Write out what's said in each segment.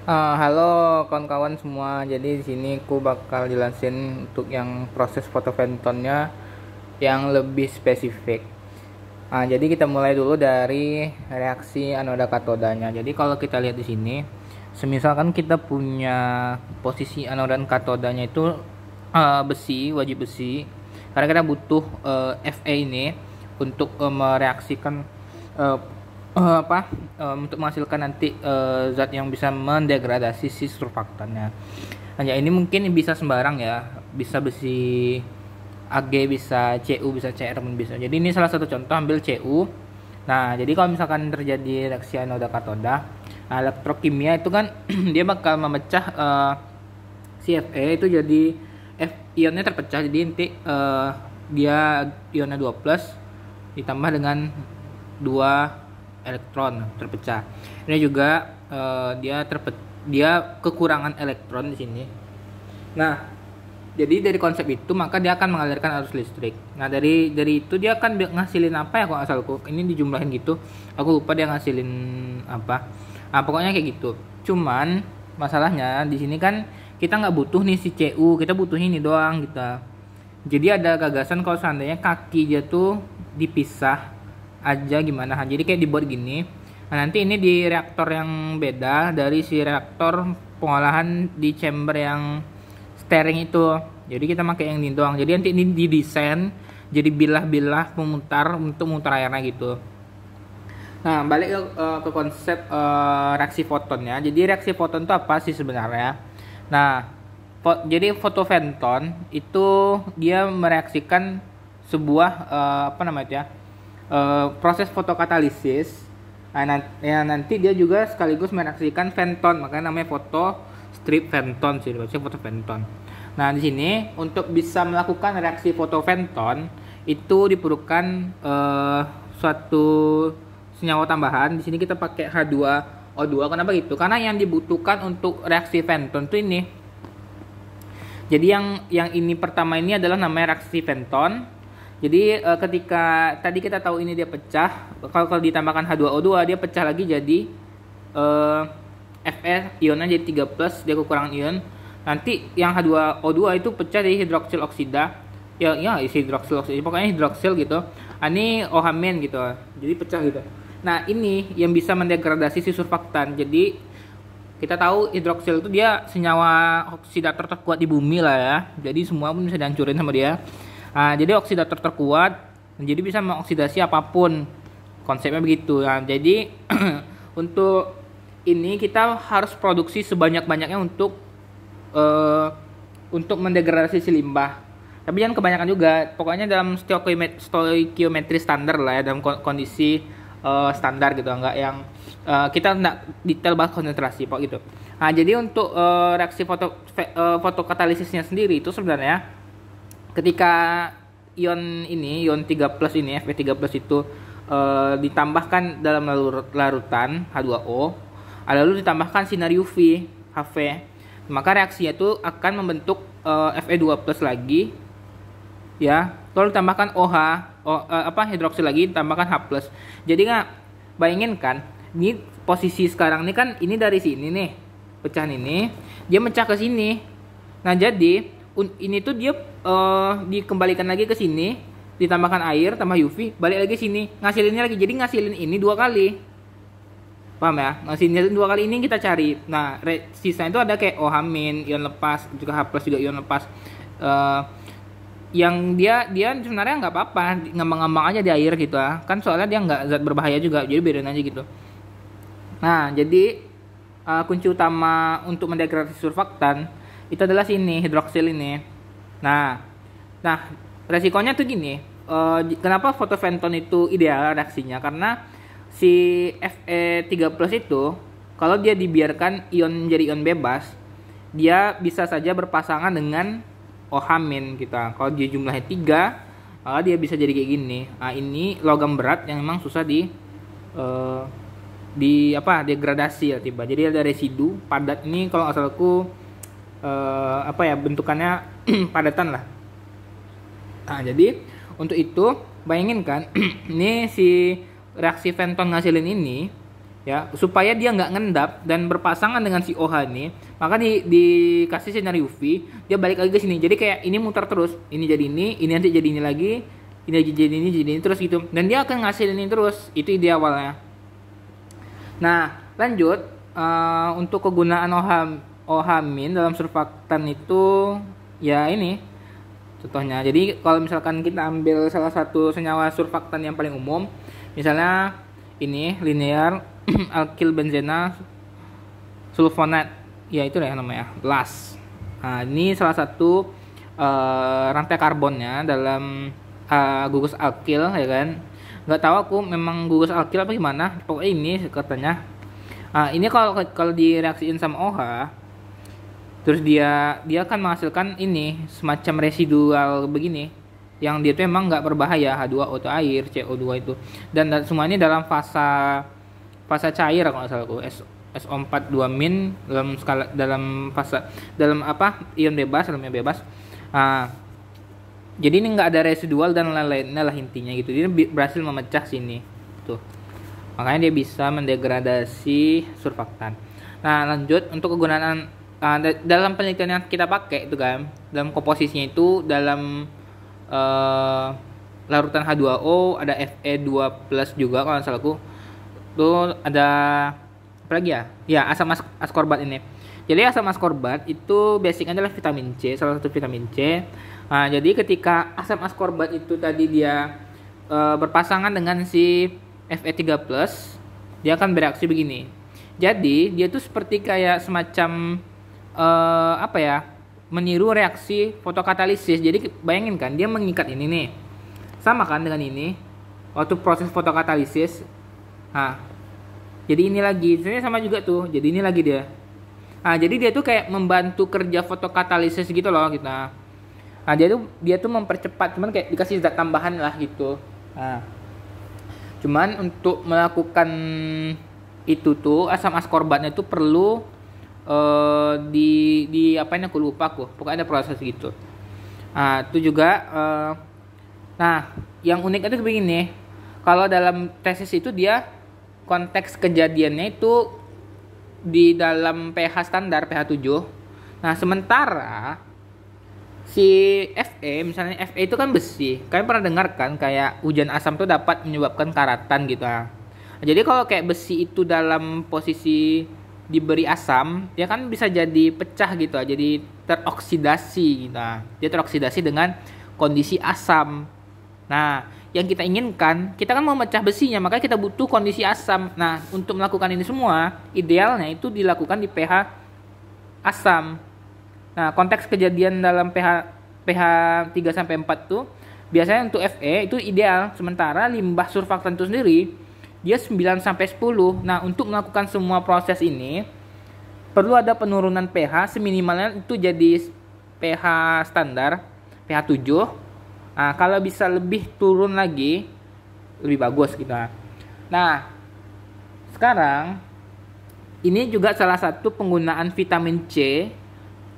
Halo kawan-kawan semua. Jadi di sini aku bakal jelasin untuk yang proses fotoventonnya yang lebih spesifik. Jadi kita mulai dulu dari reaksi anoda katodanya. Jadi kalau kita lihat di sini, semisalkan kita punya posisi anoda dan katodanya itu besi, wajib besi. Karena kita butuh Fe ini untuk mereaksikan eh, untuk menghasilkan nanti zat yang bisa mendegradasi si surfaktannya. Hanya ini mungkin bisa sembarang ya, bisa besi Ag, bisa Cu, bisa Cr pun bisa. Jadi ini salah satu contoh, ambil Cu. Nah, jadi kalau misalkan terjadi reaksi anoda katoda, elektrokimia itu kan dia bakal memecah si Fe itu jadi ionnya terpecah, jadi nanti dia ionnya 2 plus ditambah dengan 2 elektron terpecah. Ini juga dia kekurangan elektron di sini. Nah, jadi dari konsep itu maka dia akan mengalirkan arus listrik. Nah, dari itu dia akan ngasilin apa ya kalau asalku. Ini dijumlahin gitu. Aku lupa dia ngasilin apa. Nah, pokoknya kayak gitu. Cuman masalahnya di sini kan kita nggak butuh nih si Cu, kita butuh ini doang kita. Jadi ada gagasan kalau seandainya kaki dia tuh dipisah aja gimana. Jadi kayak dibuat gini. Nah, nanti ini di reaktor yang beda dari si reaktor pengolahan di chamber yang steering itu. Jadi kita pakai yang ini doang. Jadi nanti ini didesain jadi bilah-bilah pemutar untuk mutar airnya gitu. Nah, balik ke konsep reaksi fotonnya. Jadi reaksi foton itu apa sih sebenarnya? Nah, jadi fotoventon itu dia mereaksikan sebuah proses fotokatalisis. Nah, nanti dia juga sekaligus mereaksikan venton, makanya namanya foto strip venton sih, dibaca fotoventon. Nah, di sini untuk bisa melakukan reaksi fotoventon itu diperlukan suatu senyawa tambahan. Di sini kita pakai H2O2. Kenapa gitu? Karena yang dibutuhkan untuk reaksi venton itu ini. Jadi yang ini pertama ini adalah namanya reaksi venton. Jadi ketika tadi kita tahu ini dia pecah, kalau ditambahkan H2O2 dia pecah lagi jadi Fe ionnya jadi 3+, dia kekurangan ion. Nanti yang H2O2 itu pecah jadi hidroksil oksida. Ya isi hidroksil oksida, pokoknya hidroksil gitu. Ini OH- gitu. Jadi pecah gitu. Nah, ini yang bisa mendegradasi si surfaktan. Jadi kita tahu hidroksil itu dia senyawa oksidator terkuat di bumi lah ya. Jadi semua pun bisa dihancurin sama dia. Nah, jadi oksidator terkuat, jadi bisa mengoksidasi apapun. Konsepnya begitu. Nah, jadi untuk ini kita harus produksi sebanyak-banyaknya untuk mendegradasi si limbah. Tapi jangan kebanyakan juga. Pokoknya dalam stoikiometri standar lah ya, dalam kondisi standar gitu, enggak yang kita enggak detail bahas konsentrasi pokok gitu. Nah, jadi untuk reaksi fotokatalisisnya sendiri itu sebenarnya ketika ion 3+ ini Fe3+ itu ditambahkan dalam larutan H2O, lalu ditambahkan sinar UV HV, maka reaksinya itu akan membentuk Fe2+ lagi ya, lalu ditambahkan hidroksil lagi, ditambahkan H+. Jadi nggak, bayangin kan, ini posisi sekarang ini kan ini dari sini nih, pecahan ini dia mecah ke sini. Nah, jadi ini tuh dia dikembalikan lagi ke sini, ditambahkan air tambah UV, balik lagi sini, ngasilinnya lagi. Jadi ngasilin ini 2 kali. Paham ya? Ngasilin 2 kali ini kita cari. Nah, sisanya itu ada kayak OH-, ion lepas, juga H+ juga ion lepas. Yang dia sebenarnya nggak apa-apa, ngambang-ngambang aja di air gitu ah. Kan soalnya dia nggak zat berbahaya juga, jadi biarin aja gitu. Nah, jadi kunci utama untuk mendegradasi surfaktan itu adalah sini, hidroksil ini. Nah, resikonya tuh gini. Kenapa fotoventon itu ideal reaksinya? Karena si Fe3+ itu kalau dia dibiarkan ion jadi ion bebas, dia bisa saja berpasangan dengan OH- kita. Kalau dia jumlahnya 3, maka dia bisa jadi kayak gini. Nah, ini logam berat yang memang susah degradasi ya tiba. Jadi ada residu padat ini, kalau asalku bentukannya padatan lah. Nah, jadi untuk itu bayangin kan ini si reaksi venton ngasilin ini ya, supaya dia nggak ngendap dan berpasangan dengan si OH ini, maka dikasih sinar UV, dia balik lagi ke sini. Jadi kayak ini muter terus, ini jadi ini nanti jadi ini lagi, ini jadi ini terus gitu. Dan dia akan ngasilin ini terus. Itu ide awalnya. Nah, lanjut untuk kegunaan OH min dalam surfaktan itu ya ini contohnya. Jadi kalau misalkan kita ambil salah satu senyawa surfaktan yang paling umum, misalnya ini linear alkyl benzena sulfonat, ya itu ya namanya LAS. Nah, ini salah satu rantai karbonnya dalam gugus alkyl, ya kan. Nggak tahu aku memang gugus alkyl apa gimana, pokoknya ini katanya. Ini kalau direaksiin sama OH, terus dia akan menghasilkan ini semacam residual begini, yang dia tuh emang nggak berbahaya, H2O itu air, CO2 itu, dan semua ini dalam fase cair kalau nggak salah aku, SO4 2- dalam ion bebas, elemen bebas. Jadi ini nggak ada residual dan lain-lainnya lah intinya gitu. Dia berhasil memecah sini tuh, makanya dia bisa mendegradasi surfaktan. Nah, lanjut untuk kegunaan dalam penelitian yang kita pakai itu kan, dalam komposisinya itu dalam larutan H2O ada Fe2+ juga kalau nggak salah aku. Tuh ada apa lagi ya? Ya, asam askorbat ini. Jadi asam askorbat itu basicnya adalah vitamin C, salah satu vitamin C. Nah, jadi ketika asam askorbat itu tadi dia berpasangan dengan si Fe3+, dia akan bereaksi begini. Jadi dia tuh seperti kayak semacam meniru reaksi fotokatalisis. Jadi bayangin kan, dia mengikat ini nih, sama kan dengan ini waktu proses fotokatalisis. Nah, jadi ini lagi, sebenarnya sama juga tuh. Jadi ini lagi dia. Nah, jadi dia tuh kayak membantu kerja fotokatalisis gitu loh kita. Nah, dia tuh mempercepat, cuman kayak dikasih zat tambahan lah gitu. Nah, cuman untuk melakukan itu tuh asam askorbatnya tuh perlu di apain aku lupa aku. Pokoknya ada proses gitu. Nah, itu juga nah, yang unik itu begini. Kalau dalam tesis itu dia konteks kejadiannya itu di dalam pH standar pH 7. Nah, sementara si Fe, misalnya Fe itu kan besi. Kalian pernah dengar kan kayak hujan asam tuh dapat menyebabkan karatan gitu. Nah, jadi kalau kayak besi itu dalam posisi diberi asam, dia kan bisa jadi pecah gitu, jadi teroksidasi gitu. Dia teroksidasi dengan kondisi asam. Nah, yang kita inginkan, kita kan mau mecah besinya, makanya kita butuh kondisi asam. Nah, untuk melakukan ini semua, idealnya itu dilakukan di pH asam. Nah, konteks kejadian dalam pH 3-4 tuh biasanya untuk Fe itu ideal, sementara limbah surfaktan itu sendiri dia 9-10. Nah, untuk melakukan semua proses ini perlu ada penurunan pH seminimalnya itu jadi pH standar pH 7. Nah, kalau bisa lebih turun lagi lebih bagus gitu. Nah, sekarang ini juga salah satu penggunaan vitamin C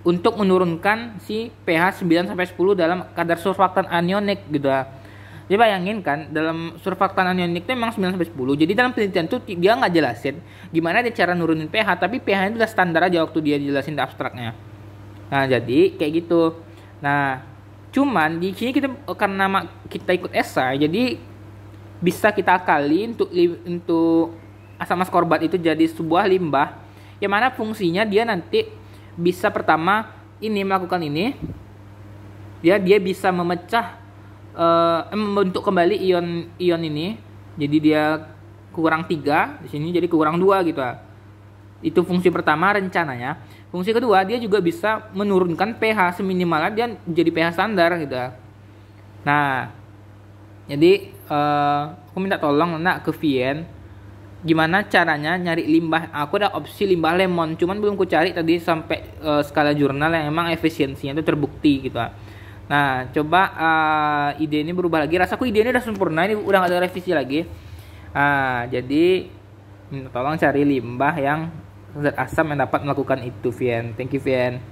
untuk menurunkan si pH 9-10 dalam kadar surfaktan anionik gitu. Jadi bayangin kan, dalam surfaktan anionik itu memang 9-10. Jadi dalam penelitian itu dia nggak jelasin gimana dia cara nurunin pH, tapi pH itu udah standar aja waktu dia jelasin di abstraknya. Nah, jadi kayak gitu. Nah, cuman di sini karena kita ikut esai, jadi bisa kita akali untuk asam askorbat itu jadi sebuah limbah yang mana fungsinya dia nanti bisa pertama ini melakukan ini, dia bisa memecah membentuk kembali ion ini, jadi dia kurang 3 di sini jadi kurang 2 gitu. Itu fungsi pertama rencananya. Fungsi kedua, dia juga bisa menurunkan pH seminimalnya dia jadi pH standar gitu. Nah, jadi aku minta tolong nak ke Vien, gimana caranya nyari limbah. Aku ada opsi limbah lemon, cuman belum ku cari tadi sampai skala jurnal yang emang efisiensinya itu terbukti gitu. Nah, coba ide ini berubah lagi. Rasaku ide ini udah sempurna, ini udah gak ada revisi lagi. Jadi minta tolong cari limbah yang zat asam yang dapat melakukan itu, Vien. Thank you, Vien.